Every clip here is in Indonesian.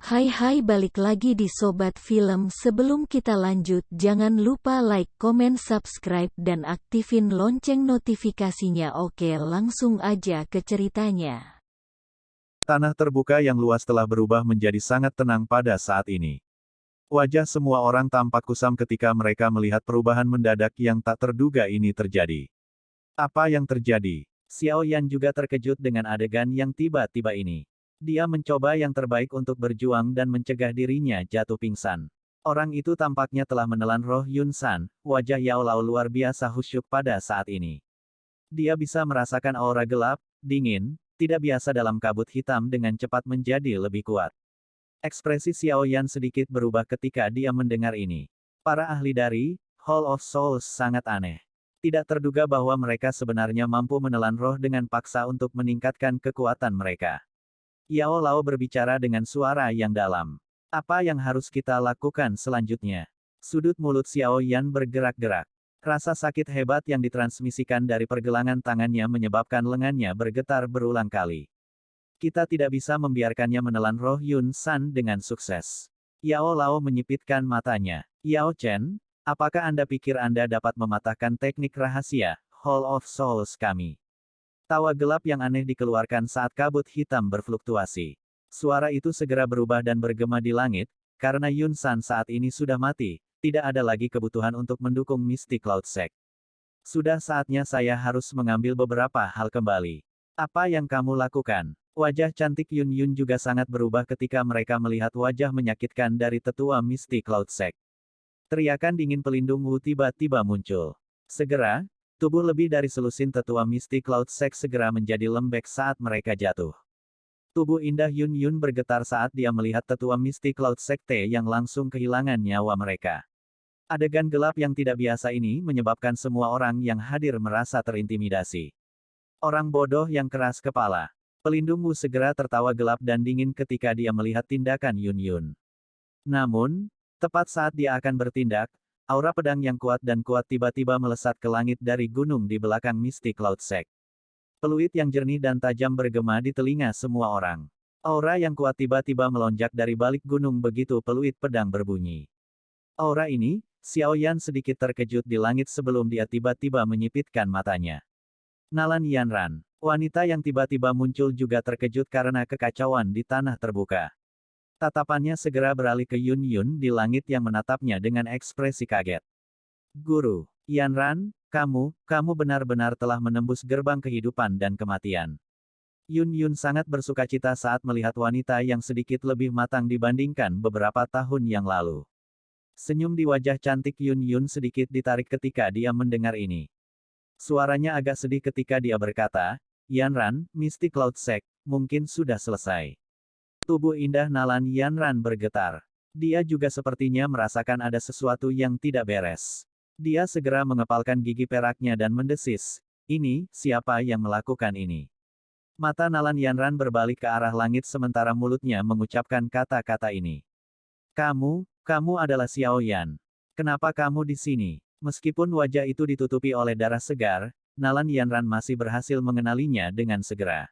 Hai balik lagi di Sobat Film. Sebelum kita lanjut jangan lupa like, komen, subscribe dan aktifin lonceng notifikasinya. Oke, langsung aja ke ceritanya. Tanah terbuka yang luas telah berubah menjadi sangat tenang pada saat ini. Wajah semua orang tampak kusam ketika mereka melihat perubahan mendadak yang tak terduga ini terjadi. Apa yang terjadi? Xiao Yan juga terkejut dengan adegan yang tiba-tiba ini. Dia mencoba yang terbaik untuk berjuang dan mencegah dirinya jatuh pingsan. Orang itu tampaknya telah menelan roh Yun San. Wajah Yao Lao luar biasa khusyuk pada saat ini. Dia bisa merasakan aura gelap, dingin, tidak biasa dalam kabut hitam dengan cepat menjadi lebih kuat. Ekspresi Xiao Yan sedikit berubah ketika dia mendengar ini. Para ahli dari Hall of Souls sangat aneh. Tidak terduga bahwa mereka sebenarnya mampu menelan roh dengan paksa untuk meningkatkan kekuatan mereka. Yao Lao berbicara dengan suara yang dalam. Apa yang harus kita lakukan selanjutnya? Sudut mulut Xiao Yan bergerak-gerak. Rasa sakit hebat yang ditransmisikan dari pergelangan tangannya menyebabkan lengannya bergetar berulang kali. Kita tidak bisa membiarkannya menelan roh Yun San dengan sukses. Yao Lao menyipitkan matanya. Yao Chen, apakah Anda pikir Anda dapat mematahkan teknik rahasia Hall of Souls kami? Tawa gelap yang aneh dikeluarkan saat kabut hitam berfluktuasi. Suara itu segera berubah dan bergema di langit, karena Yun San saat ini sudah mati, tidak ada lagi kebutuhan untuk mendukung Mystic Cloud Sect. Sudah saatnya saya harus mengambil beberapa hal kembali. Apa yang kamu lakukan? Wajah cantik Yun Yun juga sangat berubah ketika mereka melihat wajah menyakitkan dari tetua Mystic Cloud Sect. Teriakan dingin pelindung Wu tiba-tiba muncul. Segera, tubuh lebih dari selusin tetua Mystic Cloud Sect segera menjadi lembek saat mereka jatuh. Tubuh indah Yun Yun bergetar saat dia melihat tetua Mystic Cloud Sekte yang langsung kehilangan nyawa mereka. Adegan gelap yang tidak biasa ini menyebabkan semua orang yang hadir merasa terintimidasi. Orang bodoh yang keras kepala. Pelindung Wu segera tertawa gelap dan dingin ketika dia melihat tindakan Yun Yun. Namun, tepat saat dia akan bertindak, aura pedang yang kuat dan kuat tiba-tiba melesat ke langit dari gunung di belakang Mystic Cloud Sect. Peluit yang jernih dan tajam bergema di telinga semua orang. Aura yang kuat tiba-tiba melonjak dari balik gunung begitu peluit pedang berbunyi. Aura ini, Xiao Yan sedikit terkejut di langit sebelum dia tiba-tiba menyipitkan matanya. Nalan Yanran, wanita yang tiba-tiba muncul juga terkejut karena kekacauan di tanah terbuka. Tatapannya segera beralih ke Yun Yun di langit yang menatapnya dengan ekspresi kaget. Guru, Yanran, kamu benar-benar telah menembus gerbang kehidupan dan kematian. Yun Yun sangat bersukacita saat melihat wanita yang sedikit lebih matang dibandingkan beberapa tahun yang lalu. Senyum di wajah cantik Yun Yun sedikit ditarik ketika dia mendengar ini. Suaranya agak sedih ketika dia berkata, Yanran, Mystic Cloud Sect, mungkin sudah selesai. Tubuh indah Nalan Yanran bergetar. Dia juga sepertinya merasakan ada sesuatu yang tidak beres. Dia segera mengepalkan gigi peraknya dan mendesis. Ini, siapa yang melakukan ini? Mata Nalan Yanran berbalik ke arah langit sementara mulutnya mengucapkan kata-kata ini. Kamu adalah Xiao Yan. Kenapa kamu di sini? Meskipun wajah itu ditutupi oleh darah segar, Nalan Yanran masih berhasil mengenalinya dengan segera.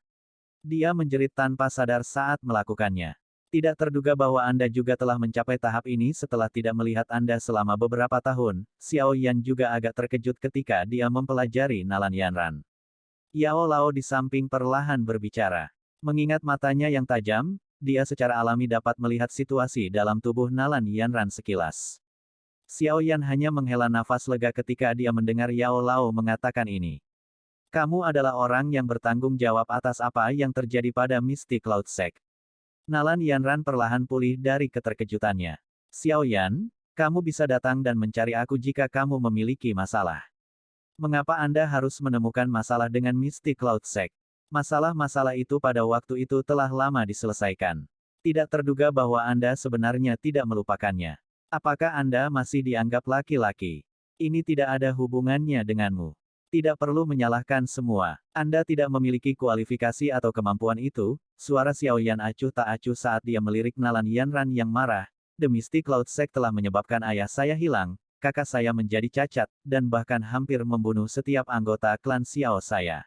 Dia menjerit tanpa sadar saat melakukannya. Tidak terduga bahwa Anda juga telah mencapai tahap ini setelah tidak melihat Anda selama beberapa tahun. Xiao Yan juga agak terkejut ketika dia mempelajari Nalan Yanran. Yao Lao di samping perlahan berbicara. Mengingat matanya yang tajam, dia secara alami dapat melihat situasi dalam tubuh Nalan Yanran sekilas. Xiao Yan hanya menghela nafas lega ketika dia mendengar Yao Lao mengatakan ini. Kamu adalah orang yang bertanggung jawab atas apa yang terjadi pada Mystic Cloud Sect. Nalan Yanran perlahan pulih dari keterkejutannya. Xiao Yan, kamu bisa datang dan mencari aku jika kamu memiliki masalah. Mengapa Anda harus menemukan masalah dengan Mystic Cloud Sect? Masalah-masalah itu pada waktu itu telah lama diselesaikan. Tidak terduga bahwa Anda sebenarnya tidak melupakannya. Apakah Anda masih dianggap laki-laki? Ini tidak ada hubungannya denganmu. Tidak perlu menyalahkan semua. Anda tidak memiliki kualifikasi atau kemampuan itu. Suara Xiao Yan acuh tak acuh saat dia melirik Nalan Yanran yang marah. The Mystic Cloud Sect telah menyebabkan ayah saya hilang, kakak saya menjadi cacat, dan bahkan hampir membunuh setiap anggota klan Xiao saya.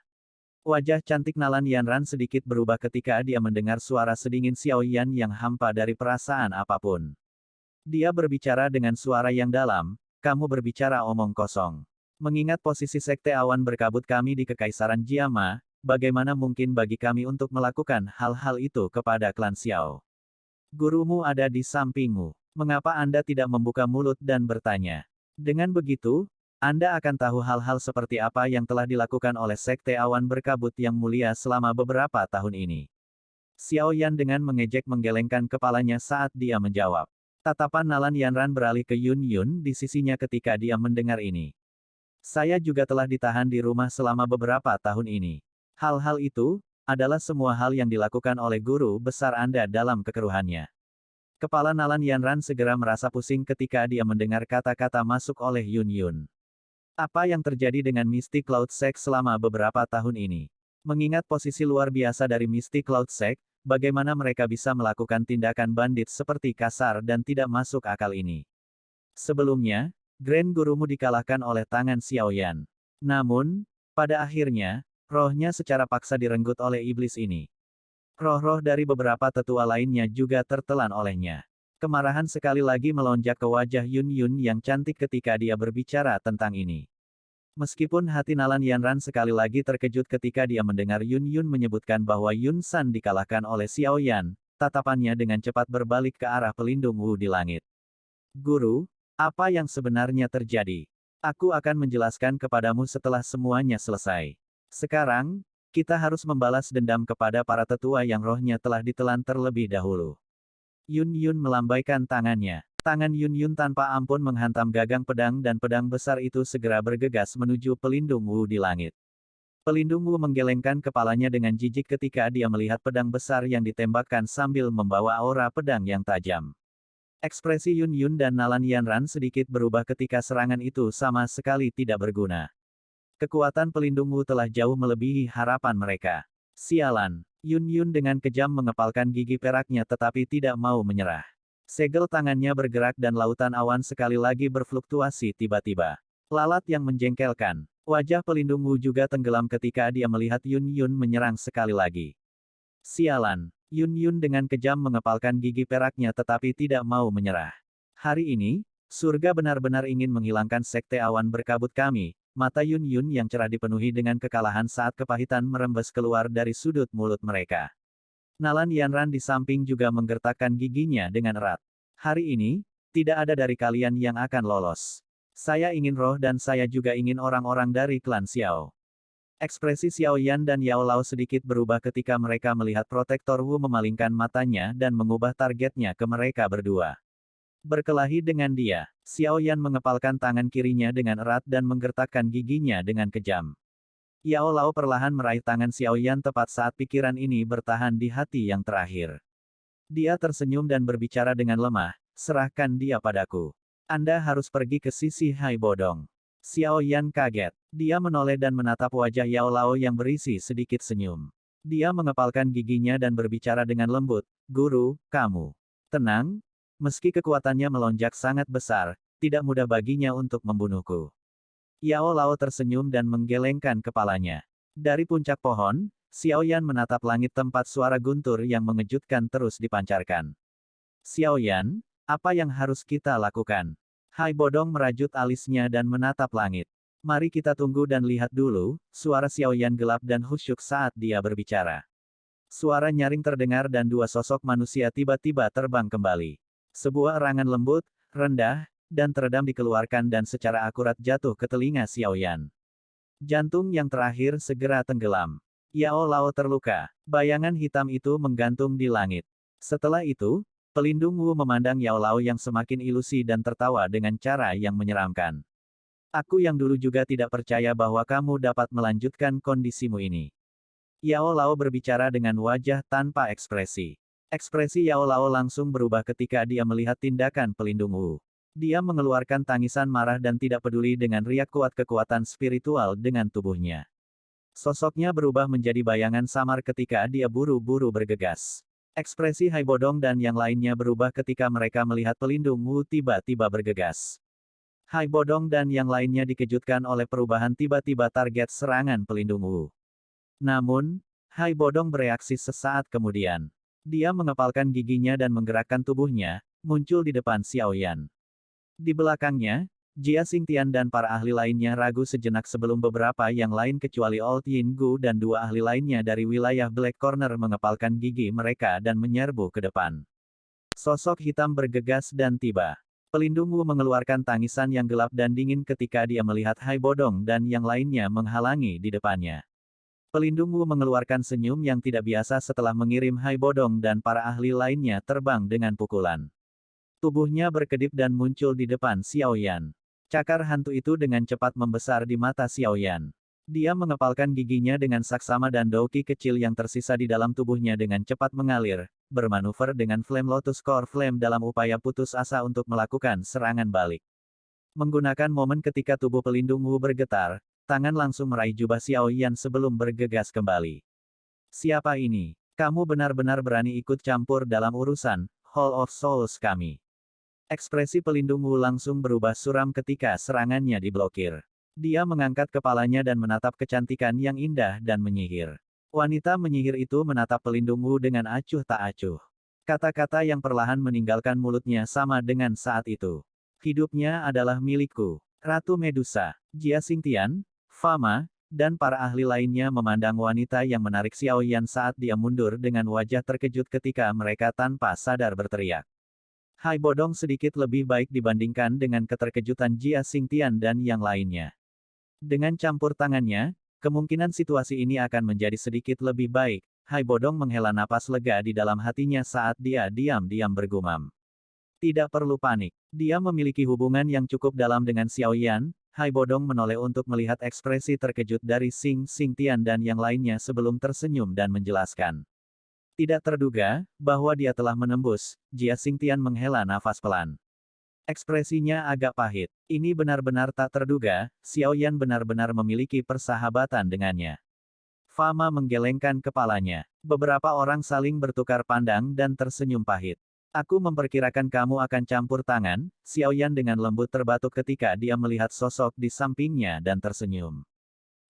Wajah cantik Nalan Yanran sedikit berubah ketika dia mendengar suara sedingin Xiao Yan yang hampa dari perasaan apapun. Dia berbicara dengan suara yang dalam, kamu berbicara omong kosong. Mengingat posisi Sekte Awan Berkabut kami di Kekaisaran Jiama, bagaimana mungkin bagi kami untuk melakukan hal-hal itu kepada klan Xiao? Gurumu ada di sampingmu. Mengapa Anda tidak membuka mulut dan bertanya? Dengan begitu, Anda akan tahu hal-hal seperti apa yang telah dilakukan oleh Sekte Awan Berkabut yang mulia selama beberapa tahun ini. Xiao Yan dengan mengejek menggelengkan kepalanya saat dia menjawab. Tatapan Nalan Yanran beralih ke Yun Yun di sisinya ketika dia mendengar ini. Saya juga telah ditahan di rumah selama beberapa tahun ini. Hal-hal itu adalah semua hal yang dilakukan oleh guru besar Anda dalam kekeruhannya. Kepala Nalan Yanran segera merasa pusing ketika dia mendengar kata-kata masuk oleh Yun Yun. Apa yang terjadi dengan Mystic Cloud Sect selama beberapa tahun ini? Mengingat posisi luar biasa dari Mystic Cloud Sect, bagaimana mereka bisa melakukan tindakan bandit seperti kasar dan tidak masuk akal ini? Sebelumnya, Grand Gurumu dikalahkan oleh tangan Xiao Yan. Namun, pada akhirnya, rohnya secara paksa direnggut oleh iblis ini. Roh-roh dari beberapa tetua lainnya juga tertelan olehnya. Kemarahan sekali lagi melonjak ke wajah Yun Yun yang cantik ketika dia berbicara tentang ini. Meskipun hati Nalan Yanran sekali lagi terkejut ketika dia mendengar Yun Yun menyebutkan bahwa Yun San dikalahkan oleh Xiao Yan, tatapannya dengan cepat berbalik ke arah pelindung Wu di langit. Guru, apa yang sebenarnya terjadi? Aku akan menjelaskan kepadamu setelah semuanya selesai. Sekarang, kita harus membalas dendam kepada para tetua yang rohnya telah ditelan terlebih dahulu. Yun Yun melambaikan tangannya. Tangan Yun Yun tanpa ampun menghantam gagang pedang dan pedang besar itu segera bergegas menuju pelindung Wu di langit. Pelindung Wu menggelengkan kepalanya dengan jijik ketika dia melihat pedang besar yang ditembakkan sambil membawa aura pedang yang tajam. Ekspresi Yun Yun dan Nalan Yanran sedikit berubah ketika serangan itu sama sekali tidak berguna. Kekuatan pelindung Wu telah jauh melebihi harapan mereka. Sialan. Yun Yun dengan kejam mengepalkan gigi peraknya tetapi tidak mau menyerah. Segel tangannya bergerak dan lautan awan sekali lagi berfluktuasi tiba-tiba. Lalat yang menjengkelkan. Wajah pelindung Wu juga tenggelam ketika dia melihat Yun Yun menyerang sekali lagi. Sialan. Yun Yun dengan kejam mengepalkan gigi peraknya tetapi tidak mau menyerah. Hari ini, surga benar-benar ingin menghilangkan Sekte Awan Berkabut kami. Mata Yun Yun yang cerah dipenuhi dengan kekalahan saat kepahitan merembes keluar dari sudut mulut mereka. Nalan Yanran di samping juga menggertakkan giginya dengan erat. Hari ini, tidak ada dari kalian yang akan lolos. Saya ingin roh dan saya juga ingin orang-orang dari klan Xiao. Ekspresi Xiao Yan dan Yao Lao sedikit berubah ketika mereka melihat Protektor Wu memalingkan matanya dan mengubah targetnya ke mereka berdua. Berkelahi dengan dia, Xiao Yan mengepalkan tangan kirinya dengan erat dan menggertakkan giginya dengan kejam. Yao Lao perlahan meraih tangan Xiao Yan tepat saat pikiran ini bertahan di hati yang terakhir. Dia tersenyum dan berbicara dengan lemah, serahkan dia padaku. Anda harus pergi ke sisi Hai Bodong. Xiao Yan kaget. Dia menoleh dan menatap wajah Yao Lao yang berisi sedikit senyum. Dia mengepalkan giginya dan berbicara dengan lembut, Guru, kamu tenang. Meski kekuatannya melonjak sangat besar, tidak mudah baginya untuk membunuhku. Yao Lao tersenyum dan menggelengkan kepalanya. Dari puncak pohon, Xiao Yan menatap langit tempat suara guntur yang mengejutkan terus dipancarkan. Xiao Yan, apa yang harus kita lakukan? Hai Bodong merajut alisnya dan menatap langit. Mari kita tunggu dan lihat dulu, suara Xiao Yan gelap dan khusyuk saat dia berbicara. Suara nyaring terdengar dan dua sosok manusia tiba-tiba terbang kembali. Sebuah erangan lembut, rendah, dan teredam dikeluarkan dan secara akurat jatuh ke telinga Xiao Yan. Jantung yang terakhir segera tenggelam. Yao Lao terluka. Bayangan hitam itu menggantung di langit. Setelah itu, pelindung Wu memandang Yao Lao yang semakin ilusi dan tertawa dengan cara yang menyeramkan. Aku yang dulu juga tidak percaya bahwa kamu dapat melanjutkan kondisimu ini. Yao Lao berbicara dengan wajah tanpa ekspresi. Ekspresi Yao Lao langsung berubah ketika dia melihat tindakan pelindung Wu. Dia mengeluarkan tangisan marah dan tidak peduli dengan riak kuat kekuatan spiritual dengan tubuhnya. Sosoknya berubah menjadi bayangan samar ketika dia buru-buru bergegas. Ekspresi Hai Bodong dan yang lainnya berubah ketika mereka melihat pelindung Wu tiba-tiba bergegas. Hai Bodong dan yang lainnya dikejutkan oleh perubahan tiba-tiba target serangan pelindung Wu. Namun, Hai Bodong bereaksi sesaat kemudian. Dia mengepalkan giginya dan menggerakkan tubuhnya, muncul di depan Xiao Yan. Di belakangnya, Jia Xingtian dan para ahli lainnya ragu sejenak sebelum beberapa yang lain kecuali Old Yin Gu dan dua ahli lainnya dari wilayah Black Corner mengepalkan gigi mereka dan menyerbu ke depan. Sosok hitam bergegas dan tiba. Pelindung Wu mengeluarkan tangisan yang gelap dan dingin ketika dia melihat Hai Bodong dan yang lainnya menghalangi di depannya. Pelindung Wu mengeluarkan senyum yang tidak biasa setelah mengirim Hai Bodong dan para ahli lainnya terbang dengan pukulan. Tubuhnya berkedip dan muncul di depan Xiao Yan. Cakar hantu itu dengan cepat membesar di mata Xiao Yan. Dia mengepalkan giginya dengan saksama dan douki kecil yang tersisa di dalam tubuhnya dengan cepat mengalir, bermanuver dengan Flame Lotus Core Flame dalam upaya putus asa untuk melakukan serangan balik. Menggunakan momen ketika tubuh pelindung Wu bergetar, tangan langsung meraih jubah Xiao Yan sebelum bergegas kembali. Siapa ini? Kamu benar-benar berani ikut campur dalam urusan Hall of Souls kami. Ekspresi pelindung Wu langsung berubah suram ketika serangannya diblokir. Dia mengangkat kepalanya dan menatap kecantikan yang indah dan menyihir. Wanita menyihir itu menatap pelindung Wu dengan acuh tak acuh. Kata-kata yang perlahan meninggalkan mulutnya sama dengan saat itu. Hidupnya adalah milikku. Ratu Medusa, Jia Xingtian, Fama, dan para ahli lainnya memandang wanita yang menarik Xiao Yan saat dia mundur dengan wajah terkejut ketika mereka tanpa sadar berteriak. Hai Bodong sedikit lebih baik dibandingkan dengan keterkejutan Jia Xingtian dan yang lainnya. Dengan campur tangannya, kemungkinan situasi ini akan menjadi sedikit lebih baik. Hai Bodong menghela napas lega di dalam hatinya saat dia diam-diam bergumam. Tidak perlu panik. Dia memiliki hubungan yang cukup dalam dengan Xiao Yan. Hai Bodong menoleh untuk melihat ekspresi terkejut dari Xingtian dan yang lainnya sebelum tersenyum dan menjelaskan. Tidak terduga, bahwa dia telah menembus, Jia Xingtian menghela nafas pelan. Ekspresinya agak pahit. Ini benar-benar tak terduga, Xiao Yan benar-benar memiliki persahabatan dengannya. Fama menggelengkan kepalanya. Beberapa orang saling bertukar pandang dan tersenyum pahit. Aku memperkirakan kamu akan campur tangan, Xiao Yan dengan lembut terbatuk ketika dia melihat sosok di sampingnya dan tersenyum.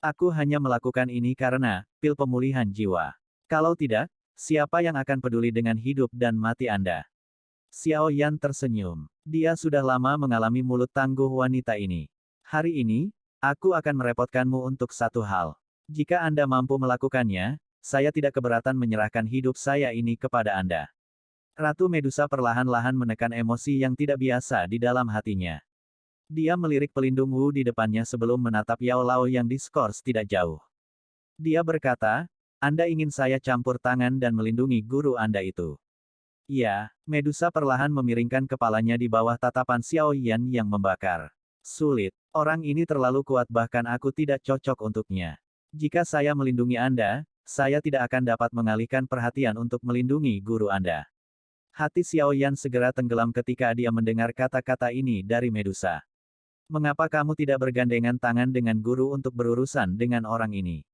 Aku hanya melakukan ini karena, pil pemulihan jiwa. Kalau tidak, siapa yang akan peduli dengan hidup dan mati Anda? Xiao Yan tersenyum. Dia sudah lama mengalami mulut tangguh wanita ini. Hari ini, aku akan merepotkanmu untuk satu hal. Jika Anda mampu melakukannya, saya tidak keberatan menyerahkan hidup saya ini kepada Anda. Ratu Medusa perlahan-lahan menekan emosi yang tidak biasa di dalam hatinya. Dia melirik pelindung Wu di depannya sebelum menatap Yao Lao yang diskors tidak jauh. Dia berkata, Anda ingin saya campur tangan dan melindungi guru Anda itu. Ya, Medusa perlahan memiringkan kepalanya di bawah tatapan Xiao Yan yang membakar. Sulit, orang ini terlalu kuat bahkan aku tidak cocok untuknya. Jika saya melindungi Anda, saya tidak akan dapat mengalihkan perhatian untuk melindungi guru Anda. Hati Xiao Yan segera tenggelam ketika dia mendengar kata-kata ini dari Medusa. Mengapa kamu tidak bergandengan tangan dengan guru untuk berurusan dengan orang ini?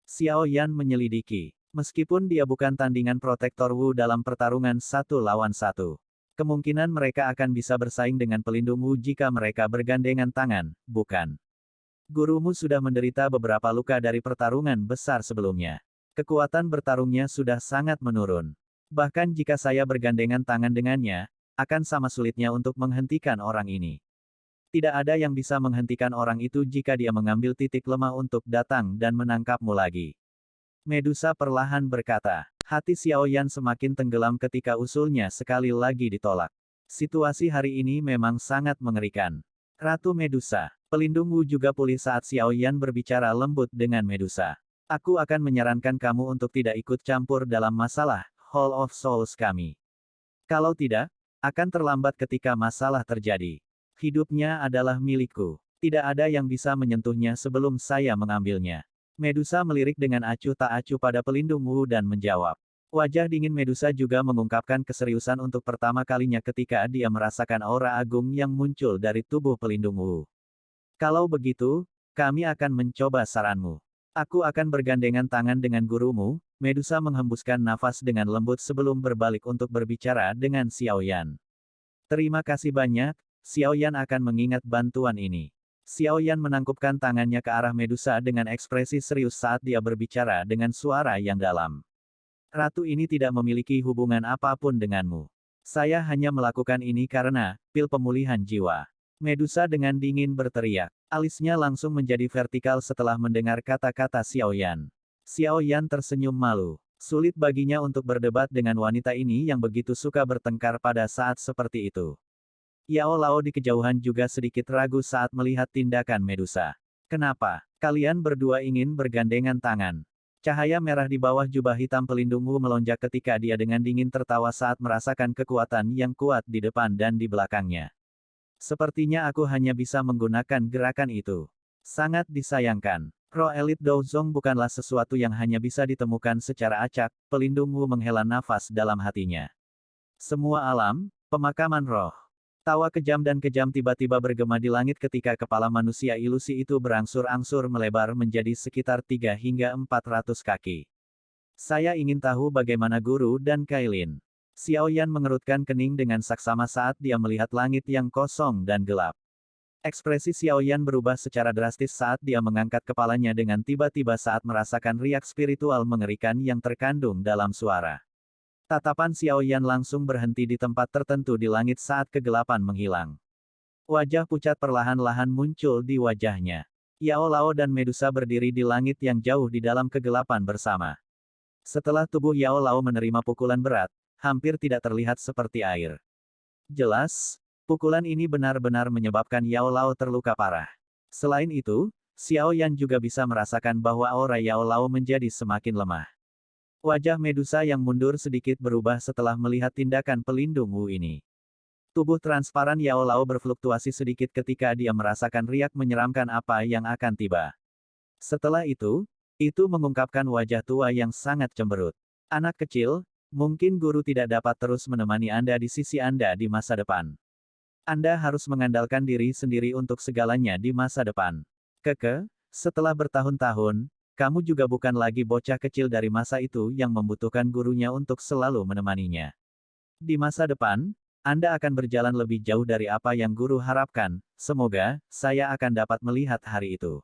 Xiao Yan menyelidiki. Meskipun dia bukan tandingan protektor Wu dalam pertarungan 1 lawan 1. Kemungkinan mereka akan bisa bersaing dengan pelindung Wu jika mereka bergandengan tangan, bukan? Gurumu sudah menderita beberapa luka dari pertarungan besar sebelumnya. Kekuatan bertarungnya sudah sangat menurun. Bahkan jika saya bergandengan tangan dengannya, akan sama sulitnya untuk menghentikan orang ini. Tidak ada yang bisa menghentikan orang itu jika dia mengambil titik lemah untuk datang dan menangkapmu lagi. Medusa perlahan berkata. Hati Xiao Yan semakin tenggelam ketika usulnya sekali lagi ditolak. Situasi hari ini memang sangat mengerikan. Ratu Medusa, pelindung Wu juga pulih saat Xiao Yan berbicara lembut dengan Medusa. Aku akan menyarankan kamu untuk tidak ikut campur dalam masalah Hall of Souls kami. Kalau tidak, akan terlambat ketika masalah terjadi. Hidupnya adalah milikku. Tidak ada yang bisa menyentuhnya sebelum saya mengambilnya. Medusa melirik dengan acuh tak acuh pada pelindung Wu dan menjawab. Wajah dingin Medusa juga mengungkapkan keseriusan untuk pertama kalinya ketika dia merasakan aura agung yang muncul dari tubuh pelindung Wu. Kalau begitu, kami akan mencoba saranmu. Aku akan bergandengan tangan dengan gurumu. Medusa menghembuskan nafas dengan lembut sebelum berbalik untuk berbicara dengan Xiao Yan. Terima kasih banyak, Xiao Yan akan mengingat bantuan ini. Xiao Yan menangkupkan tangannya ke arah Medusa dengan ekspresi serius saat dia berbicara dengan suara yang dalam. Ratu ini tidak memiliki hubungan apapun denganmu. Saya hanya melakukan ini karena pil pemulihan jiwa. Medusa dengan dingin berteriak. Alisnya langsung menjadi vertikal setelah mendengar kata-kata Xiao Yan. Xiao Yan tersenyum malu. Sulit baginya untuk berdebat dengan wanita ini yang begitu suka bertengkar pada saat seperti itu. Yao Lao di kejauhan juga sedikit ragu saat melihat tindakan Medusa. Kenapa? Kalian berdua ingin bergandengan tangan. Cahaya merah di bawah jubah hitam pelindung Wu melonjak ketika dia dengan dingin tertawa saat merasakan kekuatan yang kuat di depan dan di belakangnya. Sepertinya aku hanya bisa menggunakan gerakan itu. Sangat disayangkan. Roh elit Douzong bukanlah sesuatu yang hanya bisa ditemukan secara acak, pelindung Wu menghela nafas dalam hatinya. Semua alam, pemakaman roh. Tawa kejam dan kejam tiba-tiba bergema di langit ketika kepala manusia ilusi itu berangsur-angsur melebar menjadi sekitar 3 hingga 400 kaki. Saya ingin tahu bagaimana guru dan Kailin. Xiao Yan mengerutkan kening dengan saksama saat dia melihat langit yang kosong dan gelap. Ekspresi Xiao Yan berubah secara drastis saat dia mengangkat kepalanya dengan tiba-tiba saat merasakan riak spiritual mengerikan yang terkandung dalam suara. Tatapan Xiao Yan langsung berhenti di tempat tertentu di langit saat kegelapan menghilang. Wajah pucat perlahan-lahan muncul di wajahnya. Yao Lao dan Medusa berdiri di langit yang jauh di dalam kegelapan bersama. Setelah tubuh Yao Lao menerima pukulan berat, hampir tidak terlihat seperti air. Jelas, pukulan ini benar-benar menyebabkan Yao Lao terluka parah. Selain itu, Xiao Yan juga bisa merasakan bahwa aura Yao Lao menjadi semakin lemah. Wajah Medusa yang mundur sedikit berubah setelah melihat tindakan pelindung Wu ini. Tubuh transparan Yao Lao berfluktuasi sedikit ketika dia merasakan riak menyeramkan apa yang akan tiba. Setelah itu mengungkapkan wajah tua yang sangat cemberut. Anak kecil, mungkin guru tidak dapat terus menemani Anda di sisi Anda di masa depan. Anda harus mengandalkan diri sendiri untuk segalanya di masa depan. Setelah bertahun-tahun, kamu juga bukan lagi bocah kecil dari masa itu yang membutuhkan gurunya untuk selalu menemaninya. Di masa depan, Anda akan berjalan lebih jauh dari apa yang guru harapkan. Semoga, saya akan dapat melihat hari itu.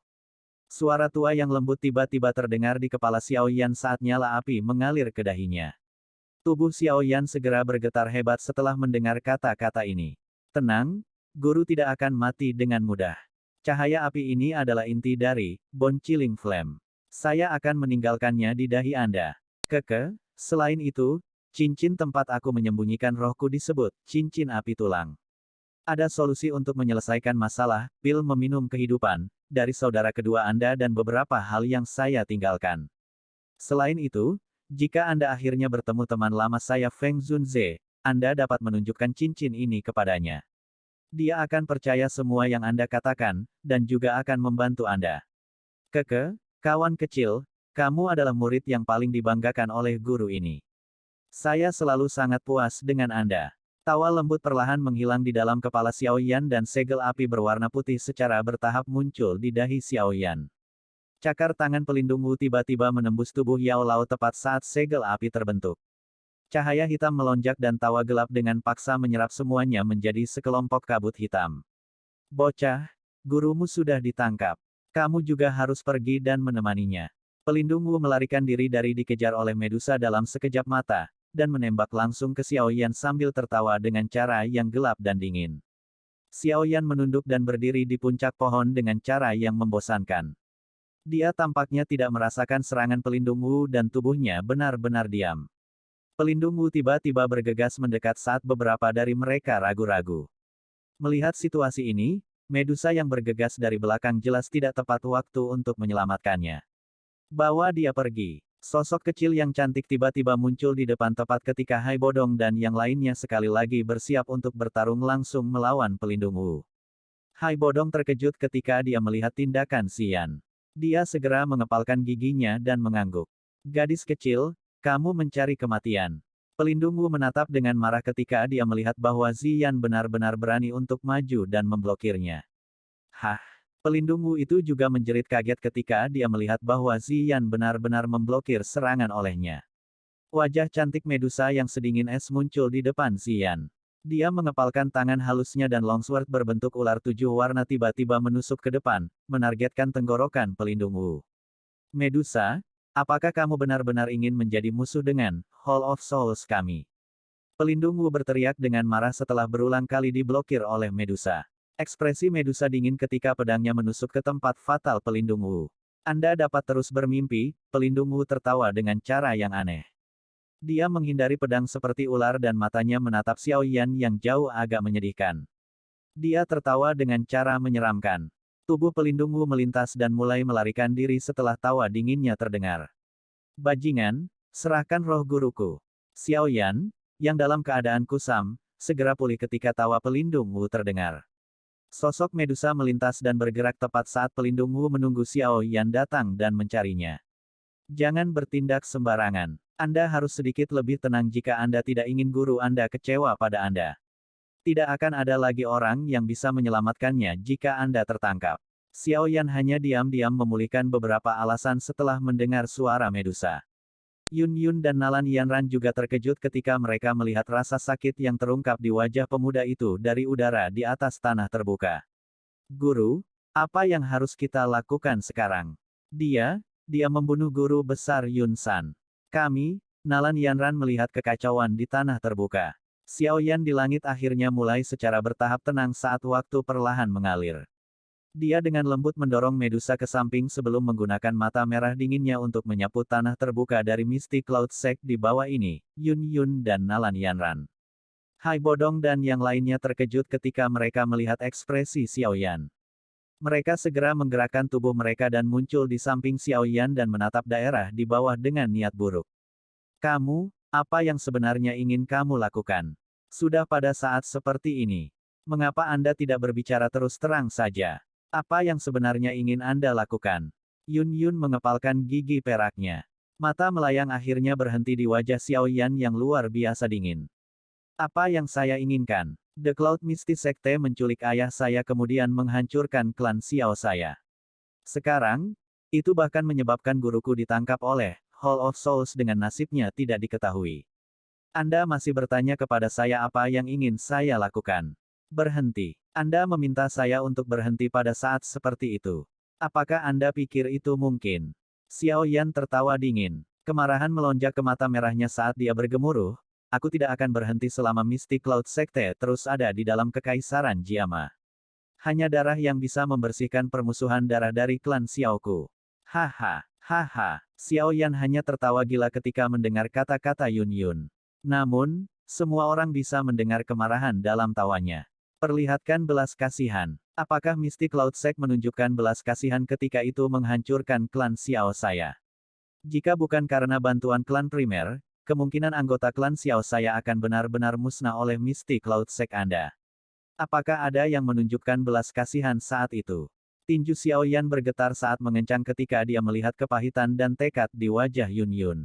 Suara tua yang lembut tiba-tiba terdengar di kepala Xiao Yan saat nyala api mengalir ke dahinya. Tubuh Xiao Yan segera bergetar hebat setelah mendengar kata-kata ini. Tenang, guru tidak akan mati dengan mudah. Cahaya api ini adalah inti dari Bone Chilling Flame. Saya akan meninggalkannya di dahi Anda. Selain itu, cincin tempat aku menyembunyikan rohku disebut cincin api tulang. Ada solusi untuk menyelesaikan masalah, pil meminum kehidupan, dari saudara kedua Anda dan beberapa hal yang saya tinggalkan. Selain itu, jika Anda akhirnya bertemu teman lama saya Feng Zunze, Anda dapat menunjukkan cincin ini kepadanya. Dia akan percaya semua yang Anda katakan, dan juga akan membantu Anda. Kawan kecil, kamu adalah murid yang paling dibanggakan oleh guru ini. Saya selalu sangat puas dengan Anda. Tawa lembut perlahan menghilang di dalam kepala Xiao Yan dan segel api berwarna putih secara bertahap muncul di dahi Xiao Yan. Cakar tangan pelindung Wu tiba-tiba menembus tubuh Yao Lao tepat saat segel api terbentuk. Cahaya hitam melonjak dan tawa gelap dengan paksa menyerap semuanya menjadi sekelompok kabut hitam. Bocah, gurumu sudah ditangkap. Kamu juga harus pergi dan menemaninya. Pelindung Wu melarikan diri dari dikejar oleh Medusa dalam sekejap mata, dan menembak langsung ke Xiao Yan sambil tertawa dengan cara yang gelap dan dingin. Xiao Yan menunduk dan berdiri di puncak pohon dengan cara yang membosankan. Dia tampaknya tidak merasakan serangan pelindung Wu dan tubuhnya benar-benar diam. Pelindung Wu tiba-tiba bergegas mendekat saat beberapa dari mereka ragu-ragu. Melihat situasi ini, Medusa yang bergegas dari belakang jelas tidak tepat waktu untuk menyelamatkannya. Bawa dia pergi. Sosok kecil yang cantik tiba-tiba muncul di depan tepat ketika Hai Bodong dan yang lainnya sekali lagi bersiap untuk bertarung langsung melawan pelindung Wu. Hai Bodong terkejut ketika dia melihat tindakan Xian. Dia segera mengepalkan giginya dan mengangguk. Gadis kecil, kamu mencari kematian. Pelindung Wu menatap dengan marah ketika dia melihat bahwa Ziyan benar-benar berani untuk maju dan memblokirnya. Hah? Pelindung Wu itu juga menjerit kaget ketika dia melihat bahwa Ziyan benar-benar memblokir serangan olehnya. Wajah cantik Medusa yang sedingin es muncul di depan Ziyan. Dia mengepalkan tangan halusnya dan longsword berbentuk ular 7 warna tiba-tiba menusuk ke depan, menargetkan tenggorokan pelindung Wu. Medusa, apakah kamu benar-benar ingin menjadi musuh dengan Hall of Souls kami? Pelindung Wu berteriak dengan marah setelah berulang kali diblokir oleh Medusa. Ekspresi Medusa dingin ketika pedangnya menusuk ke tempat fatal pelindung Wu. Anda dapat terus bermimpi, pelindung Wu tertawa dengan cara yang aneh. Dia menghindari pedang seperti ular dan matanya menatap Xiao Yan yang jauh agak menyedihkan. Dia tertawa dengan cara menyeramkan. Tubuh pelindung Wu melintas dan mulai melarikan diri setelah tawa dinginnya terdengar. Bajingan, serahkan roh guruku. Xiao Yan, yang dalam keadaan kusam, segera pulih ketika tawa pelindung Wu terdengar. Sosok Medusa melintas dan bergerak tepat saat pelindung Wu menunggu Xiao Yan datang dan mencarinya. Jangan bertindak sembarangan. Anda harus sedikit lebih tenang jika Anda tidak ingin guru Anda kecewa pada Anda. Tidak akan ada lagi orang yang bisa menyelamatkannya jika Anda tertangkap. Xiao Yan hanya diam-diam memulihkan beberapa alasan setelah mendengar suara Medusa. Yun Yun dan Nalan Yanran juga terkejut ketika mereka melihat rasa sakit yang terungkap di wajah pemuda itu dari udara di atas tanah terbuka. Guru, apa yang harus kita lakukan sekarang? Dia membunuh guru besar Yun San. Kami, Nalan Yanran melihat kekacauan di tanah terbuka. Xiao Yan di langit akhirnya mulai secara bertahap tenang saat waktu perlahan mengalir. Dia dengan lembut mendorong Medusa ke samping sebelum menggunakan mata merah dinginnya untuk menyapu tanah terbuka dari Misty Cloud Sect di bawah ini, Yun Yun dan Nalan Yanran. Hai Bodong dan yang lainnya terkejut ketika mereka melihat ekspresi Xiao Yan. Mereka segera menggerakkan tubuh mereka dan muncul di samping Xiao Yan dan menatap daerah di bawah dengan niat buruk. Kamu, apa yang sebenarnya ingin kamu lakukan? Sudah pada saat seperti ini. Mengapa Anda tidak berbicara terus terang saja? Apa yang sebenarnya ingin Anda lakukan? Yun Yun mengepalkan gigi peraknya. Mata melayang akhirnya berhenti di wajah Xiao Yan yang luar biasa dingin. Apa yang saya inginkan? The Cloud Misty Sekte menculik ayah saya kemudian menghancurkan klan Xiao saya. Sekarang, itu bahkan menyebabkan guruku ditangkap oleh Hall of Souls dengan nasibnya tidak diketahui. Anda masih bertanya kepada saya apa yang ingin saya lakukan. Berhenti. Anda meminta saya untuk berhenti pada saat seperti itu. Apakah Anda pikir itu mungkin? Xiao Yan tertawa dingin. Kemarahan melonjak ke mata merahnya saat dia bergemuruh. Aku tidak akan berhenti selama Misty Cloud Sekte terus ada di dalam kekaisaran Jiama. Hanya darah yang bisa membersihkan permusuhan darah dari klan Xiaoku. Haha, haha. Xiao Yan hanya tertawa gila ketika mendengar kata-kata Yun Yun. Namun, semua orang bisa mendengar kemarahan dalam tawanya. Perlihatkan belas kasihan. Apakah Misty Cloud Sect menunjukkan belas kasihan ketika itu menghancurkan klan Xiao saya? Jika bukan karena bantuan klan primer, kemungkinan anggota klan Xiao saya akan benar-benar musnah oleh Misty Cloud Sect Anda. Apakah ada yang menunjukkan belas kasihan saat itu? Tinju Xiao Yan bergetar saat mengencang ketika dia melihat kepahitan dan tekad di wajah Yun Yun.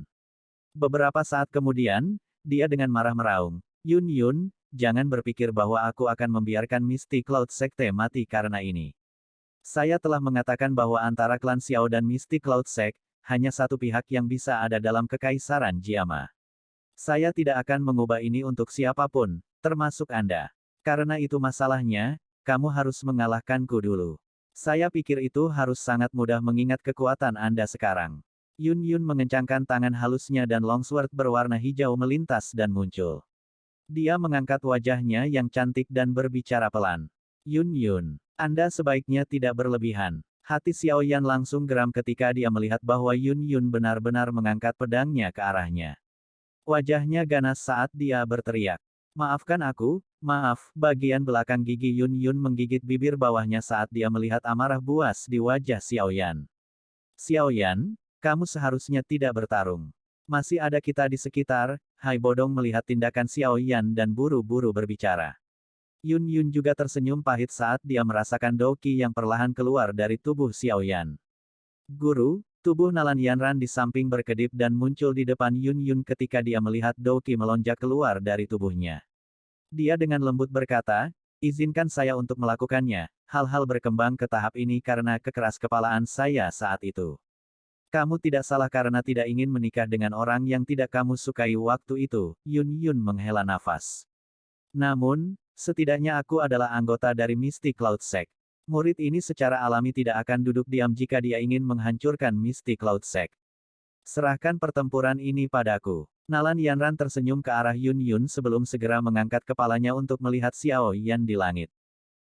Beberapa saat kemudian, dia dengan marah meraung, Yun Yun, jangan berpikir bahwa aku akan membiarkan Misty Cloud Sekte mati karena ini. Saya telah mengatakan bahwa antara klan Xiao dan Misty Cloud Sect, hanya satu pihak yang bisa ada dalam kekaisaran Jiama. Saya tidak akan mengubah ini untuk siapapun, termasuk Anda. Karena itu masalahnya, kamu harus mengalahkanku dulu. Saya pikir itu harus sangat mudah mengingat kekuatan Anda sekarang. Yun Yun mengencangkan tangan halusnya dan longsword berwarna hijau melintas dan muncul. Dia mengangkat wajahnya yang cantik dan berbicara pelan. Yun Yun, Anda sebaiknya tidak berlebihan. Hati Xiao Yan langsung geram ketika dia melihat bahwa Yun Yun benar-benar mengangkat pedangnya ke arahnya. Wajahnya ganas saat dia berteriak. Maafkan aku, maaf, bagian belakang gigi Yun Yun menggigit bibir bawahnya saat dia melihat amarah buas di wajah Xiao Yan. Xiao Yan, kamu seharusnya tidak bertarung. Masih ada kita di sekitar, Hai Bodong melihat tindakan Xiao Yan dan buru-buru berbicara. Yun Yun juga tersenyum pahit saat dia merasakan Doqi yang perlahan keluar dari tubuh Xiao Yan. Guru, tubuh Nalan Yanran di samping berkedip dan muncul di depan Yun Yun ketika dia melihat Doqi melonjak keluar dari tubuhnya. Dia dengan lembut berkata, izinkan saya untuk melakukannya, hal-hal berkembang ke tahap ini karena kekeras-kepalaan saya saat itu. Kamu tidak salah karena tidak ingin menikah dengan orang yang tidak kamu sukai waktu itu, Yun Yun menghela nafas. Namun, setidaknya aku adalah anggota dari Mystic Cloud Sect. Murid ini secara alami tidak akan duduk diam jika dia ingin menghancurkan Mystic Cloud Sect. Serahkan pertempuran ini padaku. Nalan Yanran tersenyum ke arah Yun Yun sebelum segera mengangkat kepalanya untuk melihat Xiao Yan di langit.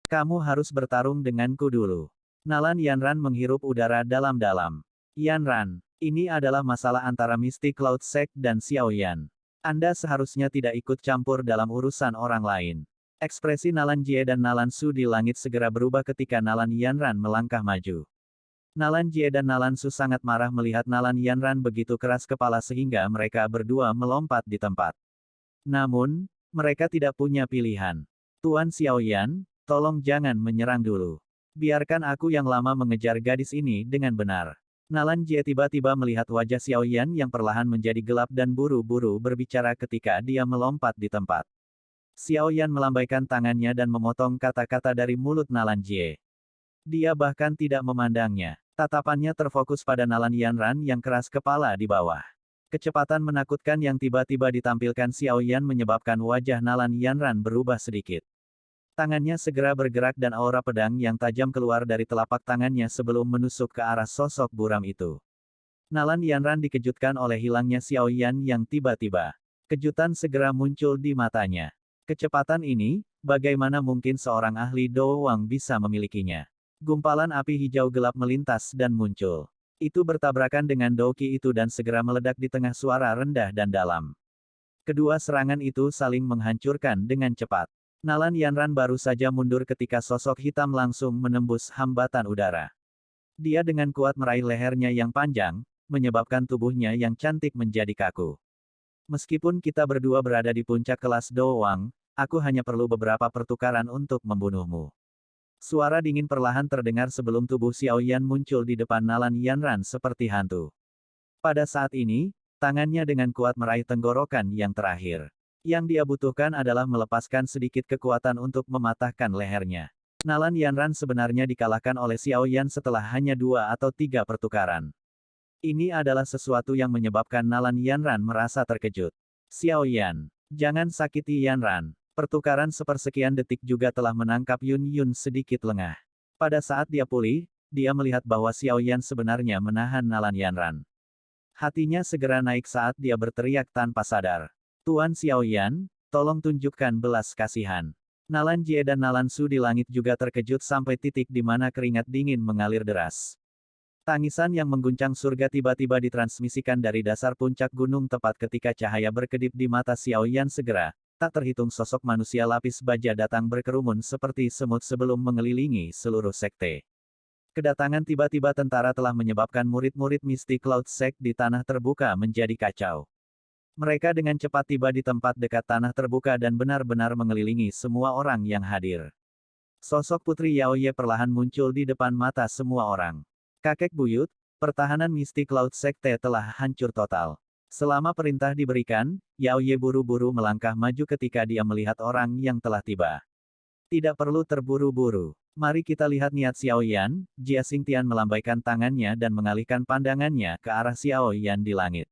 Kamu harus bertarung denganku dulu. Nalan Yanran menghirup udara dalam-dalam. Yanran, ini adalah masalah antara Mystic Cloud Sect dan Xiao Yan. Anda seharusnya tidak ikut campur dalam urusan orang lain. Ekspresi Nalan Jie dan Nalan Su di langit segera berubah ketika Nalan Yanran melangkah maju. Nalan Jie dan Nalan Su sangat marah melihat Nalan Yanran begitu keras kepala sehingga mereka berdua melompat di tempat. Namun, mereka tidak punya pilihan. Tuan Xiao Yan, tolong jangan menyerang dulu. Biarkan aku yang lama mengejar gadis ini dengan benar. Nalan Jie tiba-tiba melihat wajah Xiao Yan yang perlahan menjadi gelap dan buru-buru berbicara ketika dia melompat di tempat. Xiao Yan melambaikan tangannya dan memotong kata-kata dari mulut Nalan Jie. Dia bahkan tidak memandangnya. Tatapannya terfokus pada Nalan Yanran yang keras kepala di bawah. Kecepatan menakutkan yang tiba-tiba ditampilkan Xiao Yan menyebabkan wajah Nalan Yanran berubah sedikit. Tangannya segera bergerak dan aura pedang yang tajam keluar dari telapak tangannya sebelum menusuk ke arah sosok buram itu. Nalan Yanran dikejutkan oleh hilangnya Xiao Yan yang tiba-tiba. Kejutan segera muncul di matanya. Kecepatan ini, bagaimana mungkin seorang ahli doang bisa memilikinya? Gumpalan api hijau gelap melintas dan muncul. Itu bertabrakan dengan Douki itu dan segera meledak di tengah suara rendah dan dalam. Kedua serangan itu saling menghancurkan dengan cepat. Nalan Yanran baru saja mundur ketika sosok hitam langsung menembus hambatan udara. Dia dengan kuat meraih lehernya yang panjang, menyebabkan tubuhnya yang cantik menjadi kaku. Meskipun kita berdua berada di puncak kelas doang, aku hanya perlu beberapa pertukaran untuk membunuhmu. Suara dingin perlahan terdengar sebelum tubuh Xiao Yan muncul di depan Nalan Yanran seperti hantu. Pada saat ini, tangannya dengan kuat meraih tenggorokan yang terakhir. Yang dia butuhkan adalah melepaskan sedikit kekuatan untuk mematahkan lehernya. Nalan Yanran sebenarnya dikalahkan oleh Xiao Yan setelah hanya 2 atau 3 pertukaran. Ini adalah sesuatu yang menyebabkan Nalan Yanran merasa terkejut. Xiao Yan, jangan sakiti Yanran. Pertukaran sepersekian detik juga telah menangkap Yun Yun sedikit lengah. Pada saat dia pulih, dia melihat bahwa Xiao Yan sebenarnya menahan Nalan Yanran. Hatinya segera naik saat dia berteriak tanpa sadar. Tuan Xiao Yan, tolong tunjukkan belas kasihan. Nalan Jie dan Nalan Su di langit juga terkejut sampai titik di mana keringat dingin mengalir deras. Tangisan yang mengguncang surga tiba-tiba ditransmisikan dari dasar puncak gunung tepat ketika cahaya berkedip di mata Xiao Yan segera. Tak terhitung sosok manusia lapis baja datang berkerumun seperti semut sebelum mengelilingi seluruh sekte. Kedatangan tiba-tiba tentara telah menyebabkan murid-murid Mystic Cloud Sect di tanah terbuka menjadi kacau. Mereka dengan cepat tiba di tempat dekat tanah terbuka dan benar-benar mengelilingi semua orang yang hadir. Sosok Putri Yao Ye perlahan muncul di depan mata semua orang. Kakek buyut, pertahanan Mystic Cloud Sekte telah hancur total. Selama perintah diberikan, Yao Ye buru-buru melangkah maju ketika dia melihat orang yang telah tiba. Tidak perlu terburu-buru. Mari kita lihat niat Xiao Yan. Jia Xingtian melambaikan tangannya dan mengalihkan pandangannya ke arah Xiao Yan di langit.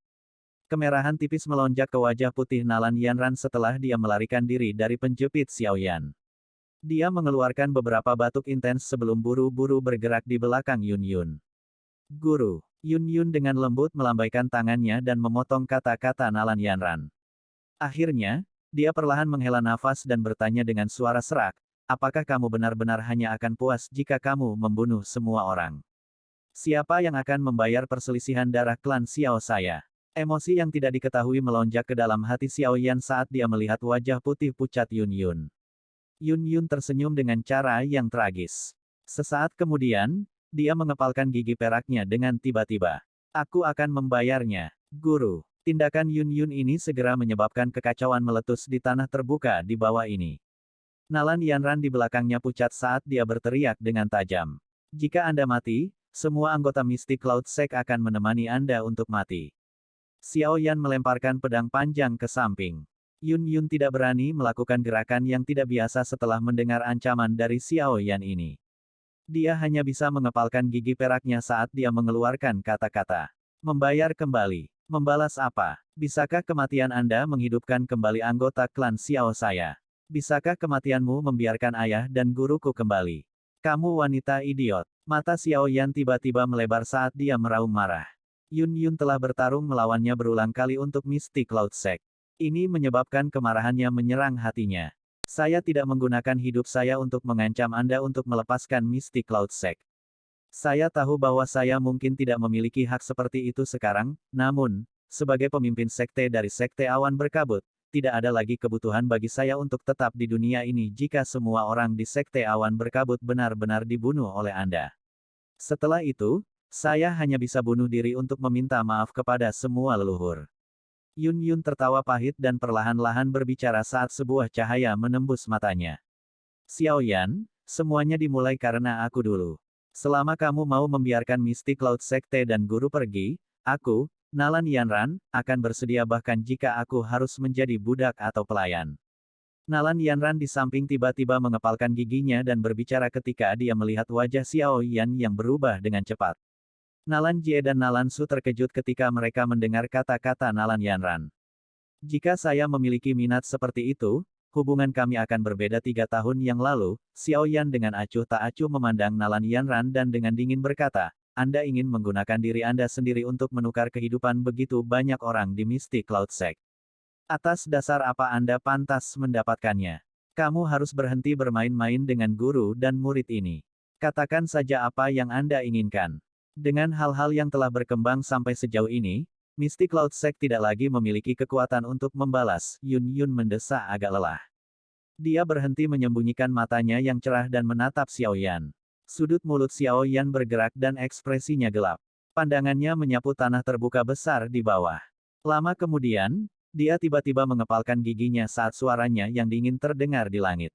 Kemerahan tipis melonjak ke wajah putih Nalan Yanran setelah dia melarikan diri dari penjepit Xiao Yan. Dia mengeluarkan beberapa batuk intens sebelum buru-buru bergerak di belakang Yun Yun. Guru, Yun Yun dengan lembut melambaikan tangannya dan memotong kata-kata Nalan Yanran. Akhirnya, dia perlahan menghela nafas dan bertanya dengan suara serak, apakah kamu benar-benar hanya akan puas jika kamu membunuh semua orang? Siapa yang akan membayar perselisihan darah klan Xiao saya? Emosi yang tidak diketahui melonjak ke dalam hati Xiao Yan saat dia melihat wajah putih pucat Yun Yun. Yun Yun tersenyum dengan cara yang tragis. Sesaat kemudian, dia mengepalkan gigi peraknya dengan tiba-tiba. Aku akan membayarnya, guru. Tindakan Yun Yun ini segera menyebabkan kekacauan meletus di tanah terbuka di bawah ini. Nalan Yanran di belakangnya pucat saat dia berteriak dengan tajam. Jika Anda mati, semua anggota Mystic Cloud Sect akan menemani Anda untuk mati. Xiao Yan melemparkan pedang panjang ke samping. Yun Yun tidak berani melakukan gerakan yang tidak biasa setelah mendengar ancaman dari Xiao Yan ini. Dia hanya bisa mengepalkan gigi peraknya saat dia mengeluarkan kata-kata. Membayar kembali. Membalas apa? Bisakah kematian Anda menghidupkan kembali anggota klan Xiao saya? Bisakah kematianmu membiarkan ayah dan guruku kembali? Kamu wanita idiot. Mata Xiao Yan tiba-tiba melebar saat dia meraung marah. Yun Yun telah bertarung melawannya berulang kali untuk Mystic Cloud Sect. Ini menyebabkan kemarahannya menyerang hatinya. Saya tidak menggunakan hidup saya untuk mengancam Anda untuk melepaskan Mystic Cloud Sect. Saya tahu bahwa saya mungkin tidak memiliki hak seperti itu sekarang, namun, sebagai pemimpin sekte dari Sekte Awan Berkabut, tidak ada lagi kebutuhan bagi saya untuk tetap di dunia ini jika semua orang di Sekte Awan Berkabut benar-benar dibunuh oleh Anda. Setelah itu, saya hanya bisa bunuh diri untuk meminta maaf kepada semua leluhur. Yun Yun tertawa pahit dan perlahan-lahan berbicara saat sebuah cahaya menembus matanya. Xiao Yan, semuanya dimulai karena aku dulu. Selama kamu mau membiarkan Mystic Cloud Sekte dan guru pergi, aku, Nalan Yanran, akan bersedia bahkan jika aku harus menjadi budak atau pelayan. Nalan Yanran di samping tiba-tiba mengepalkan giginya dan berbicara ketika dia melihat wajah Xiao Yan yang berubah dengan cepat. Nalan Jie dan Nalan Su terkejut ketika mereka mendengar kata-kata Nalan Yanran. Jika saya memiliki minat seperti itu, hubungan kami akan berbeda 3 tahun yang lalu. Xiao Yan dengan acuh tak acuh memandang Nalan Yanran dan dengan dingin berkata, Anda ingin menggunakan diri Anda sendiri untuk menukar kehidupan begitu banyak orang di Mystic Cloud Sect. Atas dasar apa Anda pantas mendapatkannya? Kamu harus berhenti bermain-main dengan guru dan murid ini. Katakan saja apa yang Anda inginkan. Dengan hal-hal yang telah berkembang sampai sejauh ini, Mystic Cloud Sect tidak lagi memiliki kekuatan untuk membalas. Yun Yun mendesak agak lelah. Dia berhenti menyembunyikan matanya yang cerah dan menatap Xiao Yan. Sudut mulut Xiao Yan bergerak dan ekspresinya gelap. Pandangannya menyapu tanah terbuka besar di bawah. Lama kemudian, dia tiba-tiba mengepalkan giginya saat suaranya yang dingin terdengar di langit.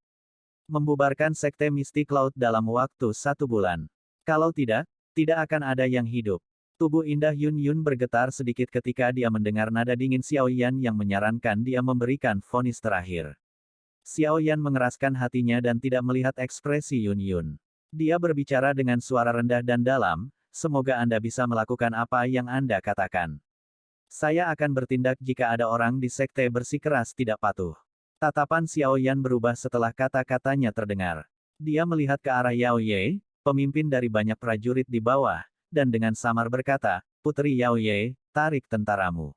Membubarkan Sekte Mystic Cloud dalam waktu 1 bulan. Kalau tidak, tidak akan ada yang hidup. Tubuh indah Yun Yun bergetar sedikit ketika dia mendengar nada dingin Xiao Yan yang menyarankan dia memberikan vonis terakhir. Xiao Yan mengeraskan hatinya dan tidak melihat ekspresi Yun Yun. Dia berbicara dengan suara rendah dan dalam, semoga Anda bisa melakukan apa yang Anda katakan. Saya akan bertindak jika ada orang di sekte bersikeras tidak patuh. Tatapan Xiao Yan berubah setelah kata-katanya terdengar. Dia melihat ke arah Yao Ye, pemimpin dari banyak prajurit di bawah, dan dengan samar berkata, Putri Yao Ye, tarik tentaramu.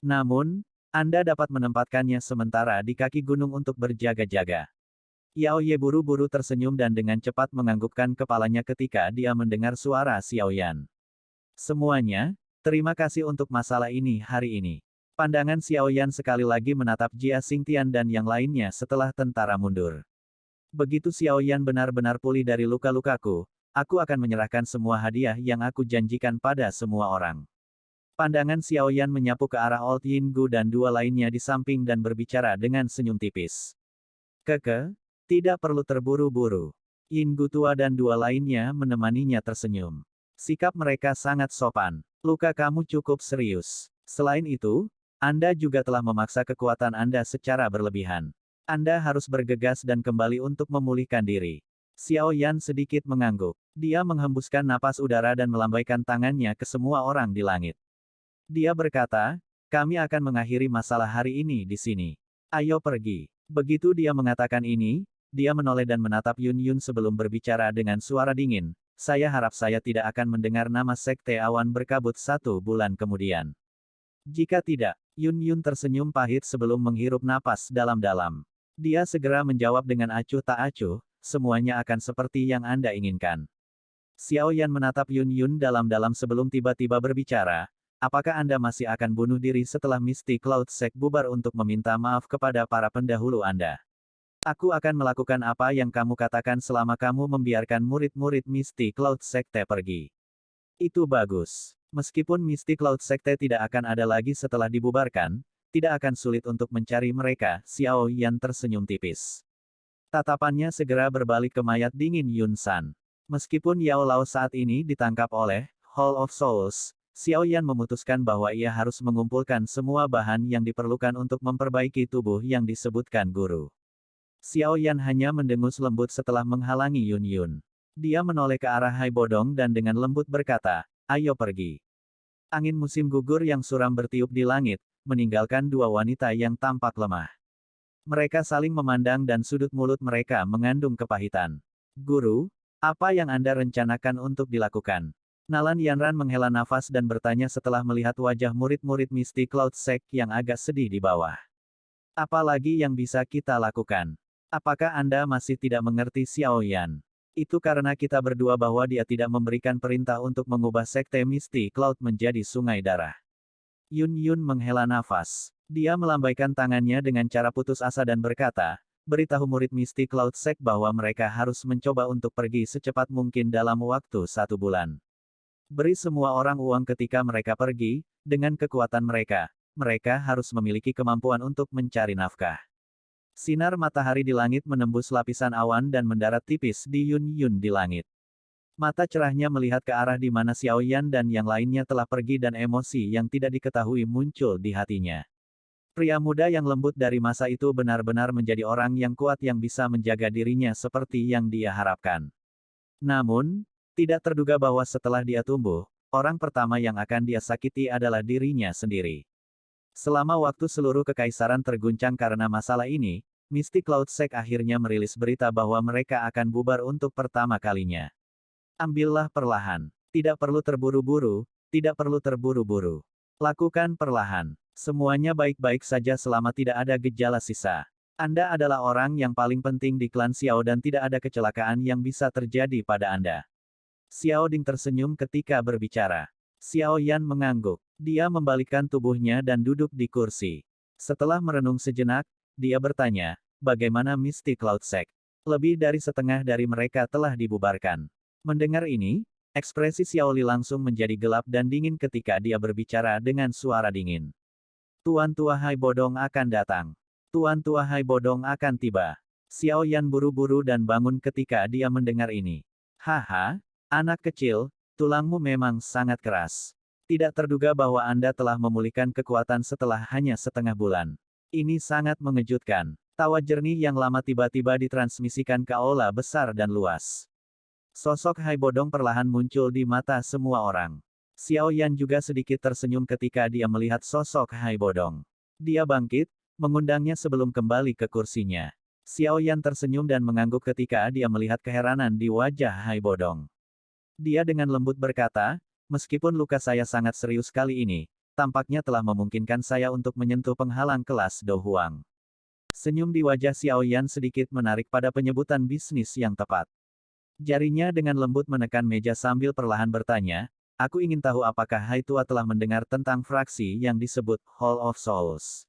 Namun, Anda dapat menempatkannya sementara di kaki gunung untuk berjaga-jaga. Yao Ye buru-buru tersenyum dan dengan cepat menganggukkan kepalanya ketika dia mendengar suara Xiao Yan. Semuanya, terima kasih untuk masalah ini hari ini. Pandangan Xiao Yan sekali lagi menatap Jia Xingtian dan yang lainnya setelah tentara mundur. Begitu Xiao Yan benar-benar pulih dari luka-lukaku, aku akan menyerahkan semua hadiah yang aku janjikan pada semua orang. Pandangan Xiao Yan menyapu ke arah Old Yin Gu dan 2 lainnya di samping dan berbicara dengan senyum tipis. Keke, tidak perlu terburu-buru. Yin Gu tua dan 2 lainnya menemaninya tersenyum. Sikap mereka sangat sopan. Luka kamu cukup serius. Selain itu, Anda juga telah memaksa kekuatan Anda secara berlebihan. Anda harus bergegas dan kembali untuk memulihkan diri. Xiao Yan sedikit mengangguk. Dia menghembuskan napas udara dan melambaikan tangannya ke semua orang di langit. Dia berkata, kami akan mengakhiri masalah hari ini di sini. Ayo pergi. Begitu dia mengatakan ini, dia menoleh dan menatap Yun Yun sebelum berbicara dengan suara dingin. Saya harap saya tidak akan mendengar nama Sekte Awan Berkabut 1 bulan kemudian. Jika tidak, Yun Yun tersenyum pahit sebelum menghirup napas dalam-dalam. Dia segera menjawab dengan acuh tak acuh, semuanya akan seperti yang Anda inginkan. Xiao Yan menatap Yun Yun dalam-dalam sebelum tiba-tiba berbicara, apakah Anda masih akan bunuh diri setelah Mystic Cloud Sect bubar untuk meminta maaf kepada para pendahulu Anda? Aku akan melakukan apa yang kamu katakan selama kamu membiarkan murid-murid Mystic Cloud Sekte pergi. Itu bagus. Meskipun Mystic Cloud Sekte tidak akan ada lagi setelah dibubarkan, tidak akan sulit untuk mencari mereka. Xiao Yan tersenyum tipis. Tatapannya segera berbalik ke mayat dingin Yun San. Meskipun Yao Lao saat ini ditangkap oleh Hall of Souls, Xiao Yan memutuskan bahwa ia harus mengumpulkan semua bahan yang diperlukan untuk memperbaiki tubuh yang disebutkan guru. Xiao Yan hanya mendengus lembut setelah menghalangi Yun Yun. Dia menoleh ke arah Hai Bodong dan dengan lembut berkata, ayo pergi. Angin musim gugur yang suram bertiup di langit, meninggalkan 2 wanita yang tampak lemah. Mereka saling memandang dan sudut mulut mereka mengandung kepahitan. Guru, apa yang Anda rencanakan untuk dilakukan? Nalan Yanran menghela nafas dan bertanya setelah melihat wajah murid-murid Misty Cloud Sect yang agak sedih di bawah. Apa lagi yang bisa kita lakukan? Apakah Anda masih tidak mengerti Xiao Yan? Itu karena kita berdua bahwa dia tidak memberikan perintah untuk mengubah sekte Misty Cloud menjadi sungai darah. Yun Yun menghela nafas. Dia melambaikan tangannya dengan cara putus asa dan berkata, beritahu murid Misty Cloud Sect bahwa mereka harus mencoba untuk pergi secepat mungkin dalam waktu 1 bulan. Beri semua orang uang ketika mereka pergi, dengan kekuatan mereka, mereka harus memiliki kemampuan untuk mencari nafkah. Sinar matahari di langit menembus lapisan awan dan mendarat tipis di Yun Yun di langit. Mata cerahnya melihat ke arah di mana Xiao Yan dan yang lainnya telah pergi dan emosi yang tidak diketahui muncul di hatinya. Pria muda yang lembut dari masa itu benar-benar menjadi orang yang kuat yang bisa menjaga dirinya seperti yang dia harapkan. Namun, tidak terduga bahwa setelah dia tumbuh, orang pertama yang akan dia sakiti adalah dirinya sendiri. Selama waktu seluruh kekaisaran terguncang karena masalah ini, Misty Cloud Sect akhirnya merilis berita bahwa mereka akan bubar untuk pertama kalinya. Ambillah perlahan. Tidak perlu terburu-buru, tidak perlu terburu-buru. Lakukan perlahan. Semuanya baik-baik saja selama tidak ada gejala sisa. Anda adalah orang yang paling penting di klan Xiao dan tidak ada kecelakaan yang bisa terjadi pada Anda. Xiao Ding tersenyum ketika berbicara. Xiao Yan mengangguk. Dia membalikkan tubuhnya dan duduk di kursi. Setelah merenung sejenak, dia bertanya, bagaimana Misty Cloud Sect? Lebih dari setengah dari mereka telah dibubarkan. Mendengar ini, ekspresi Xiao Li langsung menjadi gelap dan dingin ketika dia berbicara dengan suara dingin. Tuan Tua Hai Bodong akan datang. Tuan Tua Hai Bodong akan tiba. Xiao Yan buru-buru dan bangun ketika dia mendengar ini. Haha, anak kecil, tulangmu memang sangat keras. Tidak terduga bahwa Anda telah memulihkan kekuatan setelah hanya setengah bulan. Ini sangat mengejutkan. Tawa jernih yang lama tiba-tiba ditransmisikan ke aula besar dan luas. Sosok Hai Bodong perlahan muncul di mata semua orang. Xiao Yan juga sedikit tersenyum ketika dia melihat sosok Hai Bodong. Dia bangkit, mengundangnya sebelum kembali ke kursinya. Xiao Yan tersenyum dan mengangguk ketika dia melihat keheranan di wajah Hai Bodong. Dia dengan lembut berkata, meskipun luka saya sangat serius kali ini, tampaknya telah memungkinkan saya untuk menyentuh penghalang kelas Do Huang. Senyum di wajah Xiao Yan sedikit menarik pada penyebutan bisnis yang tepat. Jarinya dengan lembut menekan meja sambil perlahan bertanya, aku ingin tahu apakah Hai Tua telah mendengar tentang fraksi yang disebut Hall of Souls.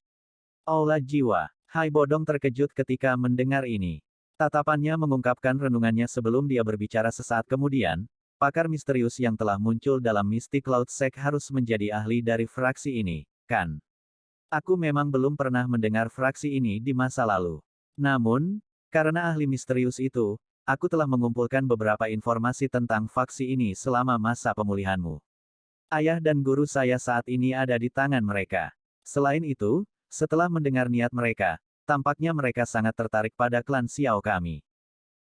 Aula jiwa. Hai Bodong terkejut ketika mendengar ini. Tatapannya mengungkapkan renungannya sebelum dia berbicara sesaat kemudian, pakar misterius yang telah muncul dalam Misty Cloud Sect harus menjadi ahli dari fraksi ini, kan? Aku memang belum pernah mendengar fraksi ini di masa lalu. Namun, karena ahli misterius itu, aku telah mengumpulkan beberapa informasi tentang faksi ini selama masa pemulihanmu. Ayah dan guru saya saat ini ada di tangan mereka. Selain itu, setelah mendengar niat mereka, tampaknya mereka sangat tertarik pada klan Xiao kami.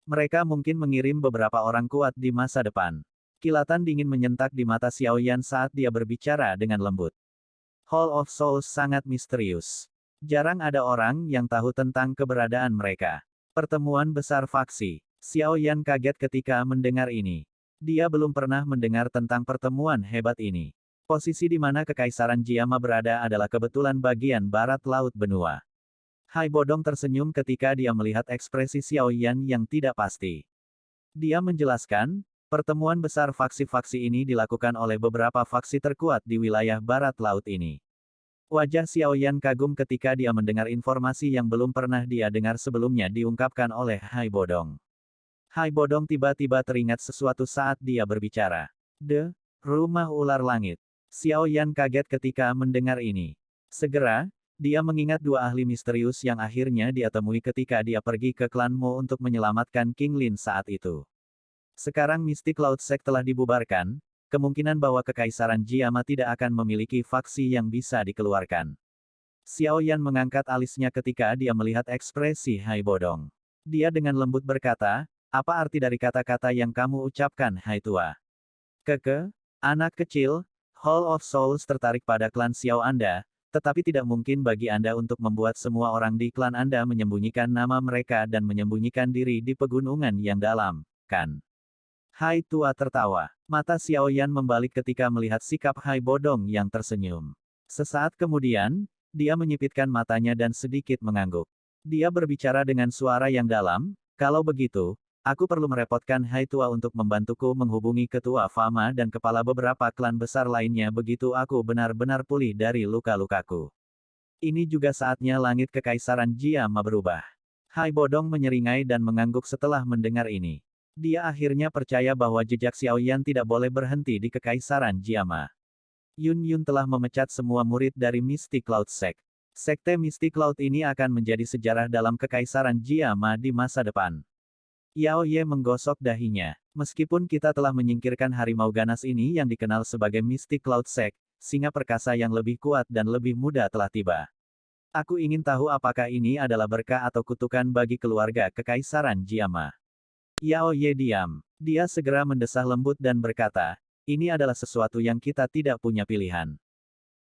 Mereka mungkin mengirim beberapa orang kuat di masa depan. Kilatan dingin menyentak di mata Xiao Yan saat dia berbicara dengan lembut. Hall of Souls sangat misterius. Jarang ada orang yang tahu tentang keberadaan mereka. Pertemuan besar faksi. Xiao Yan kaget ketika mendengar ini. Dia belum pernah mendengar tentang pertemuan hebat ini. Posisi di mana Kekaisaran Jiama berada adalah kebetulan bagian barat laut benua. Hai Bodong tersenyum ketika dia melihat ekspresi Xiao Yan yang tidak pasti. Dia menjelaskan, pertemuan besar faksi-faksi ini dilakukan oleh beberapa faksi terkuat di wilayah barat laut ini. Wajah Xiao Yan kagum ketika dia mendengar informasi yang belum pernah dia dengar sebelumnya diungkapkan oleh Hai Bodong. Hai Bodong tiba-tiba teringat sesuatu saat dia berbicara. Rumah ular langit. Xiao Yan kaget ketika mendengar ini. Segera, dia mengingat dua ahli misterius yang akhirnya dia temui ketika dia pergi ke klan Mo untuk menyelamatkan King Lin saat itu. Sekarang Misty Cloud Sect telah dibubarkan, kemungkinan bahwa Kekaisaran Jiama tidak akan memiliki faksi yang bisa dikeluarkan. Xiao Yan mengangkat alisnya ketika dia melihat ekspresi Hai Bodong. Dia dengan lembut berkata, apa arti dari kata-kata yang kamu ucapkan, Hai Tua? Anak kecil, Hall of Souls tertarik pada klan Xiao Anda, Tetapi tidak mungkin bagi Anda untuk membuat semua orang di klan Anda menyembunyikan nama mereka dan menyembunyikan diri di pegunungan yang dalam, kan? Hai Tua tertawa. Mata Xiao Yan membalik ketika melihat sikap Hai Bodong yang tersenyum. Sesaat kemudian, dia menyipitkan matanya dan sedikit mengangguk. Dia berbicara dengan suara yang dalam, kalau begitu, aku perlu merepotkan Hai Tua untuk membantuku menghubungi Ketua Fama dan kepala beberapa klan besar lainnya begitu aku benar-benar pulih dari luka-lukaku. Ini juga saatnya langit kekaisaran Jiama berubah. Hai Bodong menyeringai dan mengangguk setelah mendengar ini. Dia akhirnya percaya bahwa jejak Xiao Yan tidak boleh berhenti di kekaisaran Jiama. Yun Yun telah memecat semua murid dari Mystic Cloud Sect. Sekte Mystic Cloud ini akan menjadi sejarah dalam kekaisaran Jiama di masa depan. Yao Ye menggosok dahinya. Meskipun kita telah menyingkirkan harimau ganas ini yang dikenal sebagai Mystic Cloud Sect, singa perkasa yang lebih kuat dan lebih muda telah tiba. Aku ingin tahu apakah ini adalah berkah atau kutukan bagi keluarga kekaisaran Jiama. Yao Ye diam. Dia segera mendesah lembut dan berkata, ini adalah sesuatu yang kita tidak punya pilihan.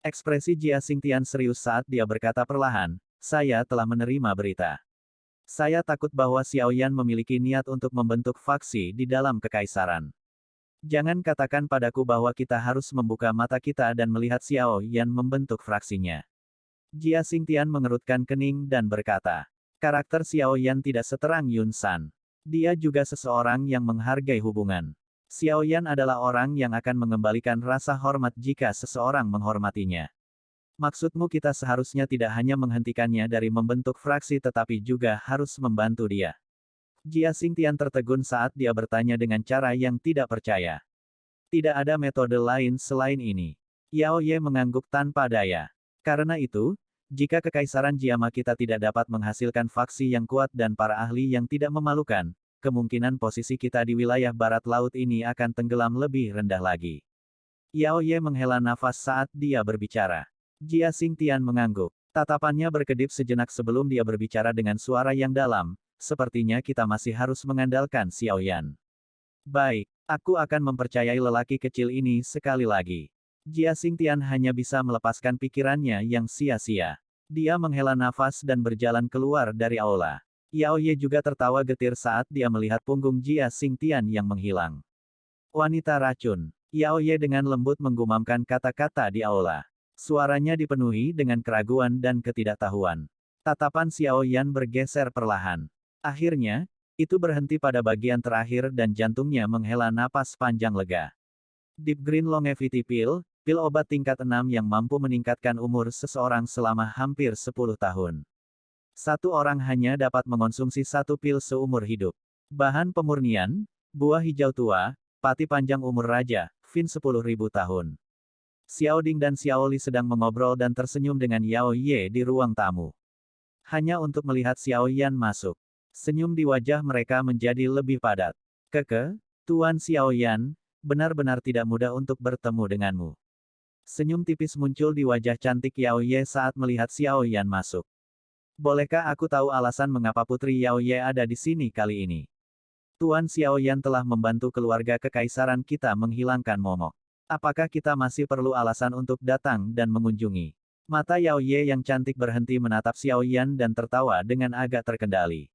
Ekspresi Jia Xingtian serius saat dia berkata perlahan, saya telah menerima berita. Saya takut bahwa Xiao Yan memiliki niat untuk membentuk faksi di dalam kekaisaran. Jangan katakan padaku bahwa kita harus membuka mata kita dan melihat Xiao Yan membentuk fraksinya. Jia Xingtian mengerutkan kening dan berkata, karakter Xiao Yan tidak seterang Yun San. Dia juga seseorang yang menghargai hubungan. Xiao Yan adalah orang yang akan mengembalikan rasa hormat jika seseorang menghormatinya. Maksudmu kita seharusnya tidak hanya menghentikannya dari membentuk fraksi tetapi juga harus membantu dia. Jia Xingtian tertegun saat dia bertanya dengan cara yang tidak percaya. Tidak ada metode lain selain ini. Yao Ye mengangguk tanpa daya. Karena itu, jika kekaisaran Jiama kita tidak dapat menghasilkan faksi yang kuat dan para ahli yang tidak memalukan, kemungkinan posisi kita di wilayah barat laut ini akan tenggelam lebih rendah lagi. Yao Ye menghela nafas saat dia berbicara. Jia Xingtian mengangguk. Tatapannya berkedip sejenak sebelum dia berbicara dengan suara yang dalam, sepertinya kita masih harus mengandalkan Xiao Yan. Baik, aku akan mempercayai lelaki kecil ini sekali lagi. Jia Xingtian hanya bisa melepaskan pikirannya yang sia-sia. Dia menghela nafas dan berjalan keluar dari aula. Yao Ye juga tertawa getir saat dia melihat punggung Jia Xingtian yang menghilang. Wanita racun. Yao Ye dengan lembut menggumamkan kata-kata di aula. Suaranya dipenuhi dengan keraguan dan ketidaktahuan. Tatapan Xiao Yan bergeser perlahan. Akhirnya, itu berhenti pada bagian terakhir dan jantungnya menghela napas panjang lega. Deep Green Longevity Pill, pil obat tingkat 6 yang mampu meningkatkan umur seseorang selama hampir 10 tahun. Satu orang hanya dapat mengonsumsi satu pil seumur hidup. Bahan pemurnian, buah hijau tua, pati panjang umur raja, Fin 10.000 tahun. Xiao Ding dan Xiao Li sedang mengobrol dan tersenyum dengan Yao Ye di ruang tamu. Hanya untuk melihat Xiao Yan masuk. Senyum di wajah mereka menjadi lebih padat. Keke, Tuan Xiao Yan, benar-benar tidak mudah untuk bertemu denganmu. Senyum tipis muncul di wajah cantik Yao Ye saat melihat Xiao Yan masuk. Bolehkah aku tahu alasan mengapa Putri Yao Ye ada di sini kali ini? Tuan Xiao Yan telah membantu keluarga kekaisaran kita menghilangkan momok. Apakah kita masih perlu alasan untuk datang dan mengunjungi? Mata Yao Ye yang cantik berhenti menatap Xiao Yan dan tertawa dengan agak terkendali.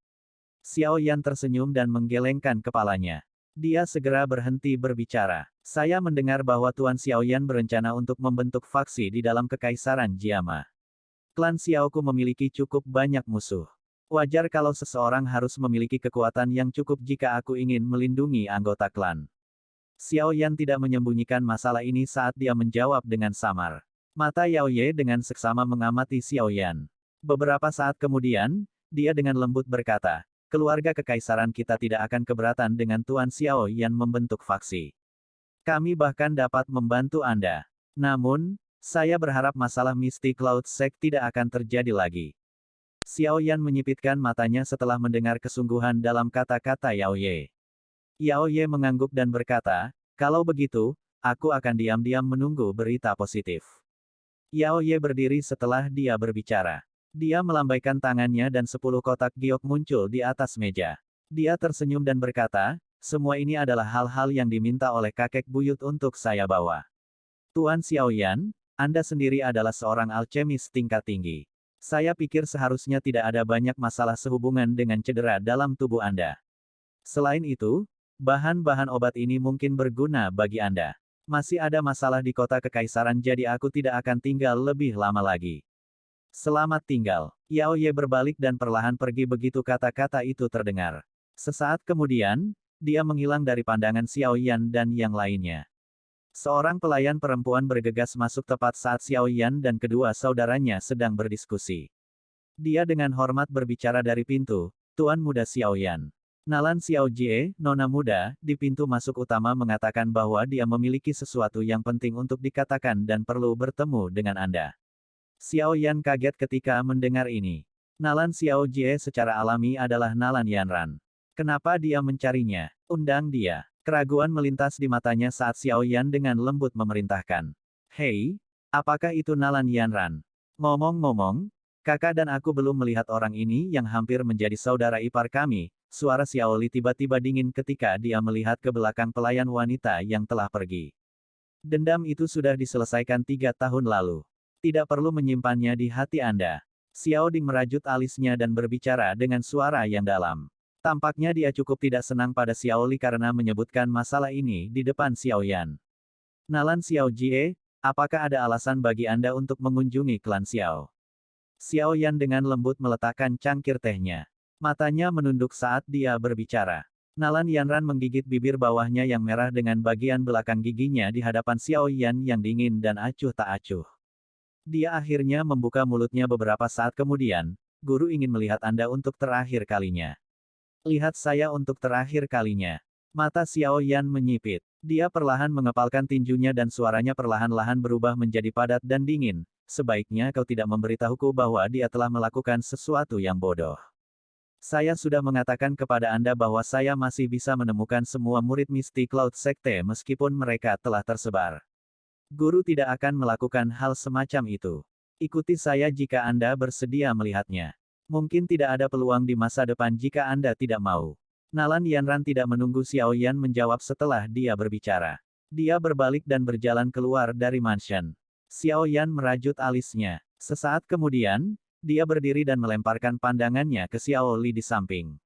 Xiao Yan tersenyum dan menggelengkan kepalanya. Dia segera berhenti berbicara. Saya mendengar bahwa Tuan Xiao Yan berencana untuk membentuk faksi di dalam kekaisaran Jiama. Klan Xiaoku memiliki cukup banyak musuh. Wajar kalau seseorang harus memiliki kekuatan yang cukup jika aku ingin melindungi anggota klan. Xiao Yan tidak menyembunyikan masalah ini saat dia menjawab dengan samar. Mata Yao Ye dengan seksama mengamati Xiao Yan. Beberapa saat kemudian, dia dengan lembut berkata, keluarga kekaisaran kita tidak akan keberatan dengan Tuan Xiao Yan membentuk faksi. Kami bahkan dapat membantu Anda. Namun, saya berharap masalah Mystic Cloud Sect tidak akan terjadi lagi. Xiao Yan menyipitkan matanya setelah mendengar kesungguhan dalam kata-kata Yao Ye. Yao Ye mengangguk dan berkata, kalau begitu, aku akan diam-diam menunggu berita positif. Yao Ye berdiri setelah dia berbicara. Dia melambaikan tangannya dan 10 kotak giok muncul di atas meja. Dia tersenyum dan berkata, semua ini adalah hal-hal yang diminta oleh kakek buyut untuk saya bawa. Tuan Xiao Yan, Anda sendiri adalah seorang alkemis tingkat tinggi. Saya pikir seharusnya tidak ada banyak masalah sehubungan dengan cedera dalam tubuh Anda. Selain itu, bahan-bahan obat ini mungkin berguna bagi Anda. Masih ada masalah di kota kekaisaran jadi aku tidak akan tinggal lebih lama lagi. Selamat tinggal. Yao Ye berbalik dan perlahan pergi begitu kata-kata itu terdengar. Sesaat kemudian, dia menghilang dari pandangan Xiao Yan dan yang lainnya. Seorang pelayan perempuan bergegas masuk tepat saat Xiao Yan dan kedua saudaranya sedang berdiskusi. Dia dengan hormat berbicara dari pintu, Tuan Muda Xiao Yan. Nalan Xiao Jie, Nona Muda, di pintu masuk utama mengatakan bahwa dia memiliki sesuatu yang penting untuk dikatakan dan perlu bertemu dengan Anda. Xiao Yan kaget ketika mendengar ini. Nalan Xiao Jie secara alami adalah Nalan Yanran. Kenapa dia mencarinya? Undang dia. Keraguan melintas di matanya saat Xiao Yan dengan lembut memerintahkan. Hei, apakah itu Nalan Yanran? Ngomong-ngomong, kakak dan aku belum melihat orang ini yang hampir menjadi saudara ipar kami. Suara Xiao Li tiba-tiba dingin ketika dia melihat ke belakang pelayan wanita yang telah pergi. Dendam itu sudah diselesaikan 3 tahun lalu. Tidak perlu menyimpannya di hati Anda. Xiao Ding merajut alisnya dan berbicara dengan suara yang dalam. Tampaknya dia cukup tidak senang pada Xiao Li karena menyebutkan masalah ini di depan Xiao Yan. Nalan Xiao Jie, apakah ada alasan bagi Anda untuk mengunjungi klan Xiao? Xiao Yan dengan lembut meletakkan cangkir tehnya. Matanya menunduk saat dia berbicara. Nalan Yanran menggigit bibir bawahnya yang merah dengan bagian belakang giginya di hadapan Xiao Yan yang dingin dan acuh tak acuh. Dia akhirnya membuka mulutnya beberapa saat kemudian, guru ingin melihat Anda untuk terakhir kalinya. Lihat saya untuk terakhir kalinya. Mata Xiao Yan menyipit. Dia perlahan mengepalkan tinjunya dan suaranya perlahan-lahan berubah menjadi padat dan dingin. Sebaiknya kau tidak memberitahuku bahwa dia telah melakukan sesuatu yang bodoh. Saya sudah mengatakan kepada Anda bahwa saya masih bisa menemukan semua murid Misty Cloud Sekte meskipun mereka telah tersebar. Guru tidak akan melakukan hal semacam itu. Ikuti saya jika Anda bersedia melihatnya. Mungkin tidak ada peluang di masa depan jika Anda tidak mau. Nalan Yanran tidak menunggu Xiao Yan menjawab setelah dia berbicara. Dia berbalik dan berjalan keluar dari mansion. Xiao Yan merajut alisnya. Sesaat kemudian, dia berdiri dan melemparkan pandangannya ke Xiao Li di samping.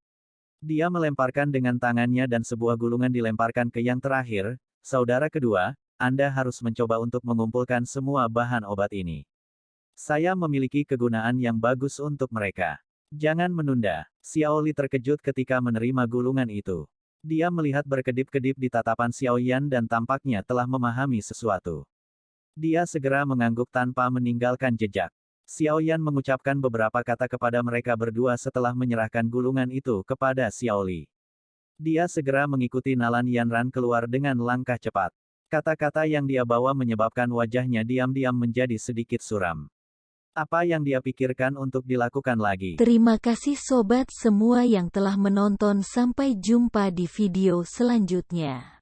Dia melemparkan dengan tangannya dan sebuah gulungan dilemparkan ke yang terakhir. Saudara kedua, Anda harus mencoba untuk mengumpulkan semua bahan obat ini. Saya memiliki kegunaan yang bagus untuk mereka. Jangan menunda. Xiao Li terkejut ketika menerima gulungan itu. Dia melihat berkedip-kedip di tatapan Xiao Yan dan tampaknya telah memahami sesuatu. Dia segera mengangguk tanpa meninggalkan jejak. Xiao Yan mengucapkan beberapa kata kepada mereka berdua setelah menyerahkan gulungan itu kepada Xiao Li. Dia segera mengikuti Nalan Yanran keluar dengan langkah cepat. Kata-kata yang dia bawa menyebabkan wajahnya diam-diam menjadi sedikit suram. Apa yang dia pikirkan untuk dilakukan lagi? Terima kasih sobat semua yang telah menonton, sampai jumpa di video selanjutnya.